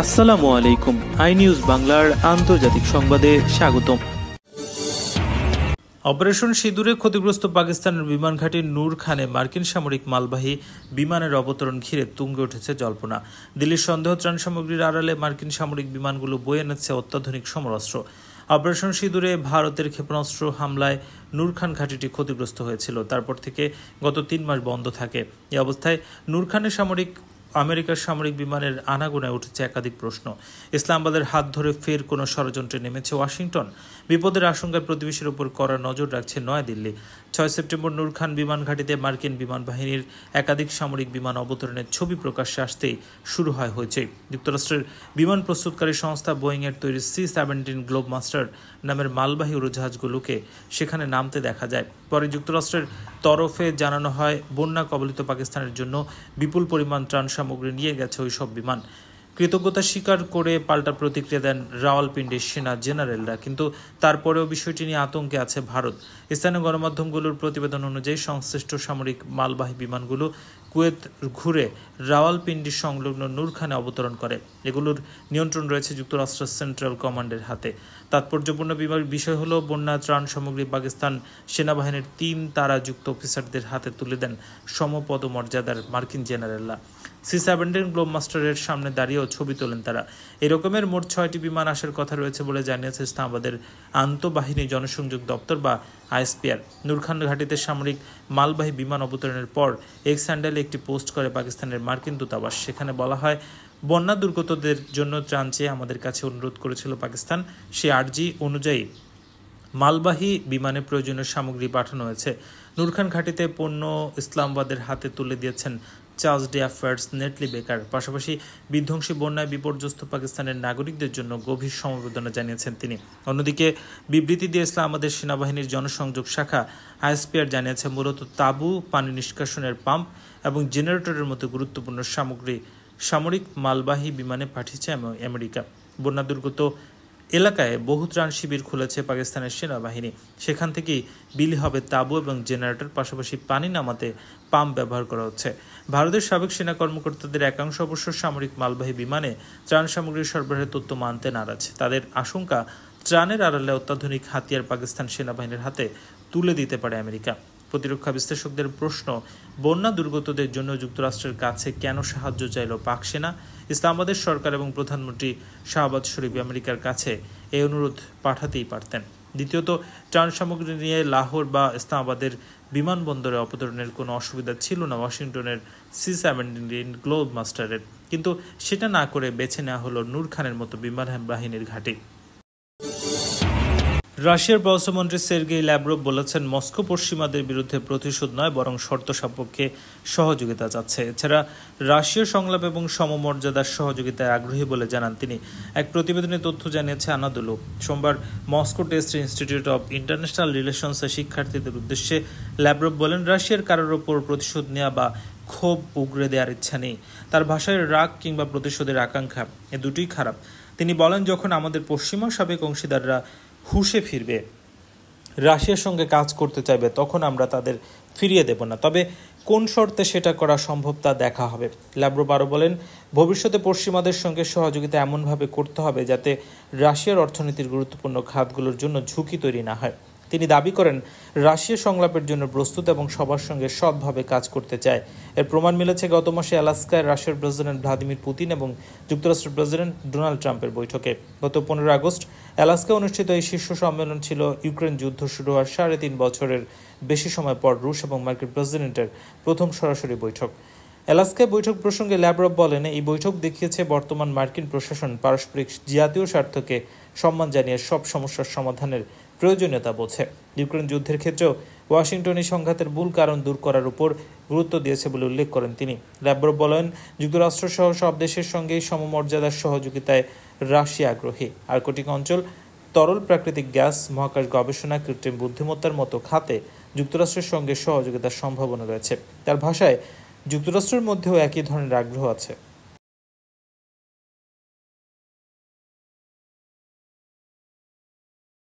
আসসালামু আলাইকুম। I news বাংলার আন্তর্জাতিক সংবাদে স্বাগতম। অপারেশন সিঁদুরে ক্ষতিগ্রস্ত পাকিস্তানের বিমান ঘাঁটি নূর খানে মার্কিন সামরিক মালবাহী বিমানের অবতরণ ঘিরে তুঙ্গে উঠেছে জল্পনা। দিল্লির সন্দেহ ত্রাণ সামগ্রীর আড়ালে মার্কিন সামরিক বিমানগুলো বয়ে এনেছে অত্যাধুনিক সমরাস্ত্র। অপারেশন সিঁদুরে ভারতের ক্ষেপণাস্ত্র হামলায় নূর খান ঘাঁটিটি ক্ষতিগ্রস্ত হয়েছিল। তারপর থেকে গত ৩ মাস বন্ধ থাকে। এই অবস্থায় নূর খানের আমেরিকার সামরিক বিমানের আনাগোনায় উঠেছে একাধিক প্রশ্ন। ইসলামাবাদের হাত ধরে ফের কোনো ষড়যন্ত্রে নেমেছে ওয়াশিংটন। বিপদের আশঙ্কায় প্রতিবেশীর উপর কড়া নজর রাখছে নয়াদিল্লি। ৬ সেপ্টেম্বর নূর খান বিমান ঘাঁটিতে মার্কিন বিমান বাহিনীর একাধিক সামরিক বিমান অবতরণের ছবি প্রকাশ্যে আসতেই শুরু হয় হইচই। যুক্তরাষ্ট্রের বিমান প্রস্তুতকারী সংস্থা বোয়িংয়ের তৈরি C-17 গ্লোবমাস্টার নামের মালবাহী উড়োজাহাজগুলোকে সেখানে নামতে দেখা যায়। পরে যুক্তরাষ্ট্রের তরফে জানানো হয়, বন্যা কবলিত পাকিস্তানের জন্য বিপুল পরিমাণ ত্রাণ সামগ্রী নিয়ে গেছে ওই সব বিমান। কৃতজ্ঞতা স্বীকার করে পাল্টা প্রতিক্রিয়া দেন রাওয়ালপিন্ডির সেনা জেনারেলরা। কিন্তু তারপরেও বিষয়টি নিয়ে আতঙ্কে আছে ভারত। স্থানীয় গণমাধ্যমগুলোর প্রতিবেদন অনুযায়ী সংশ্লিষ্ট সামরিক মালবাহী বিমানগুলো কুয়েত ঘুরে রাওয়ালপিন্ডি সংলগ্ন নূর খানে অবতরণ করে। এগুলোর নিয়ন্ত্রণ রয়েছে যুক্তরাষ্ট্রের সেন্ট্রাল কমান্ডের হাতে। তাৎপর্যপূর্ণ বিষয় হলো, বন্যা ত্রাণ সামগ্রী পাকিস্তান সেনাবাহিনীর ৩ তারাযুক্ত অফিসারদের হাতে তুলে দেন সমপদমর্যাদার মার্কিন জেনারেলরা। C-17 গ্লোবমাস্টারের সামনে দাঁড়িয়েও ছবি তোলেন তারা। এই রকমের মোট 6টি বিমান আসার কথা রয়েছে বলে জানিয়েছে ইসলামাবাদের আন্তঃবাহিনী জনসংযোগ দপ্তর বা ISPR। নূর খান ঘাঁটিতে সামরিক মালবাহী বিমান অবতরণের পর এক্স হ্যান্ডেলে একটি পোস্ট করে পাকিস্তানের মার্কিন দূতাবাস। সেখানে বলা হয়, বন্যা দুর্গতদের জন্য ত্রাণ চেয়ে আমাদের কাছে অনুরোধ করেছিল পাকিস্তান। সে আর্জি অনুযায়ী মালবাহী বিমানে প্রয়োজনীয় সামগ্রী পাঠানো হয়েছে। নূর খান ঘাঁটিতে পণ্য ইসলামাবাদের হাতে তুলে দিয়েছেন চার্জ ডে অ্যাফেয়ার্স নেটলি বেকার। পাশাপাশি বিধ্বংসী বন্যায় বিপর্যস্ত পাকিস্তানের নাগরিকদের জন্য গভীর সমবেদনা জানিয়েছেন তিনি। অন্যদিকে বিবৃতি দিয়ে ইসলামাবাদের সেনাবাহিনীর জনসংযোগ শাখা ISPR জানিয়েছে, মূলত তাঁবু, পানি নিষ্কাশনের পাম্প এবং জেনারেটরের মতো গুরুত্বপূর্ণ সামরিক মালবাহী বিমানে পাঠিয়েছে আমেরিকা। বন্যা দুর্গত এলাকায় বহু ত্রাণ শিবির খুলেছে পাকিস্তানের সেনাবাহিনী। সেখান থেকেই বিলি হবে তাঁবু এবং জেনারেটর, পাশাপাশি পানি নামাতে পাম্প ব্যবহার করা হচ্ছে। ভারতের সাবেক সেনা কর্মকর্তাদের একাংশ অবশ্য সামরিক মালবাহী বিমানে ত্রাণ সামগ্রীর সরবরাহের তথ্য মানতে নারাজ। তাদের আশঙ্কা, ত্রাণের আড়ালে অত্যাধুনিক হাতিয়ার পাকিস্তান সেনাবাহিনীর হাতে তুলে দিতে পারে আমেরিকা। প্রতিরক্ষা বিশ্লেষকদের প্রশ্ন, বন্যা দুর্গতদের জন্য যুক্তরাষ্ট্রের কাছে কেন সাহায্য চাইল পাক সেনা? ইসলামাবাদের সরকার এবং প্রধানমন্ত্রী শাহবাজ শরীফ আমেরিকার কাছে এই অনুরোধ পাঠাতেই পারতেন। দ্বিতীয়ত, ত্রাণ সামগ্রী নিয়ে লাহোর বা ইসলামাবাদের বিমানবন্দরে অবতরণের কোনো অসুবিধা ছিল না ওয়াশিংটনের C-17 গ্লোবমাস্টারের। কিন্তু সেটা না করে বেছে নেওয়া হলো নূর খানের মতো বিমান বাহিনীর ঘাঁটি। রাশিয়ার পররাষ্ট্রমন্ত্রী সের্গেই ল্যাভরভ বলেছেন, মস্কো পশ্চিমাদের বিরুদ্ধে প্রতিশোধ নয়, বরং শর্ত সাপেক্ষে সহযোগিতা চাচ্ছে। এছাড়া রাশিয়া সংলাপ এবং সমমর্যাদার সহযোগিতায় আগ্রহী বলে জানান তিনি। এক প্রতিবেদনে তথ্য জানিয়েছে আনাদোলু। সোমবার Moscow state institute of international রিলেশনসের শিক্ষার্থীদের উদ্দেশ্যে ল্যাভরভ বলেন, রাশিয়ার কারোর ওপর প্রতিশোধ নেওয়া বা ক্ষোভ উগরে দেওয়ার ইচ্ছা নেই। তার ভাষায় রাগ কিংবা প্রতিশোধের আকাঙ্ক্ষা, এ দুটোই খারাপ। তিনি বলেন, যখন আমাদের পশ্চিমা সাবেক অংশীদাররা হুঁশে ফিরবে, রাশিয়ার সঙ্গে কাজ করতে চাইবে, তখন আমরা তাদের ফিরিয়ে দেব না। তবে কোন শর্তে সেটা করা সম্ভব তা দেখা হবে। ল্যাভরভ আরও বলেন, ভবিষ্যতে পশ্চিমাদের সঙ্গে সহযোগিতা এমনভাবে করতে হবে যাতে রাশিয়ার অর্থনীতির গুরুত্বপূর্ণ খাতগুলোর জন্য ঝুঁকি তৈরি না হয়। তিনি দাবি করেন, রাশিয়া সংলাপের জন্য প্রস্তুত এবং সবার সঙ্গে সৎভাবে কাজ করতে চায়। এর প্রমাণ মিলেছে গত মাসে আলাস্কায় রাশিয়ার প্রেসিডেন্ট ভ্লাদিমির পুতিন এবং যুক্তরাষ্ট্রের প্রেসিডেন্ট ডোনাল্ড ট্রাম্পের বৈঠকে। গত 15 আগস্ট আলাস্কায় অনুষ্ঠিত এই শীর্ষ সম্মেলন ছিল ইউক্রেন যুদ্ধ শুরু হওয়ার 3.5 বছরের বেশি সময় পর রুশ এবং মার্কিন প্রেসিডেন্টের প্রথম সরাসরি বৈঠক। আলাস্কায় বৈঠক প্রসঙ্গে ল্যাভরভ বলেন, এই বৈঠক দেখিয়েছে বর্তমান মার্কিন প্রশাসন পারস্পরিক জাতীয় স্বার্থকে সম্মান জানিয়ে সব সমস্যার সমাধানের প্রয়োজনীয়তা বোঝে। ইউক্রেন যুদ্ধের ক্ষেত্রেও ওয়াশিংটন এই সংঘাতের মূল কারণ দূর করার উপর গুরুত্ব দিয়েছে বলে উল্লেখ করেন তিনি। ল্যাভরভ বলেন, যুক্তরাষ্ট্রসহ সব দেশের সঙ্গেই সমমর্যাদার সহযোগিতায় রাশিয়া আগ্রহী। আর্কটিক অঞ্চল, তরল প্রাকৃতিক গ্যাস, মহাকাশ গবেষণা, কৃত্রিম বুদ্ধিমত্তার মতো খাতে যুক্তরাষ্ট্রের সঙ্গে সহযোগিতার সম্ভাবনা রয়েছে। তার ভাষায়, যুক্তরাষ্ট্রের মধ্যেও একই ধরনের আগ্রহ আছে।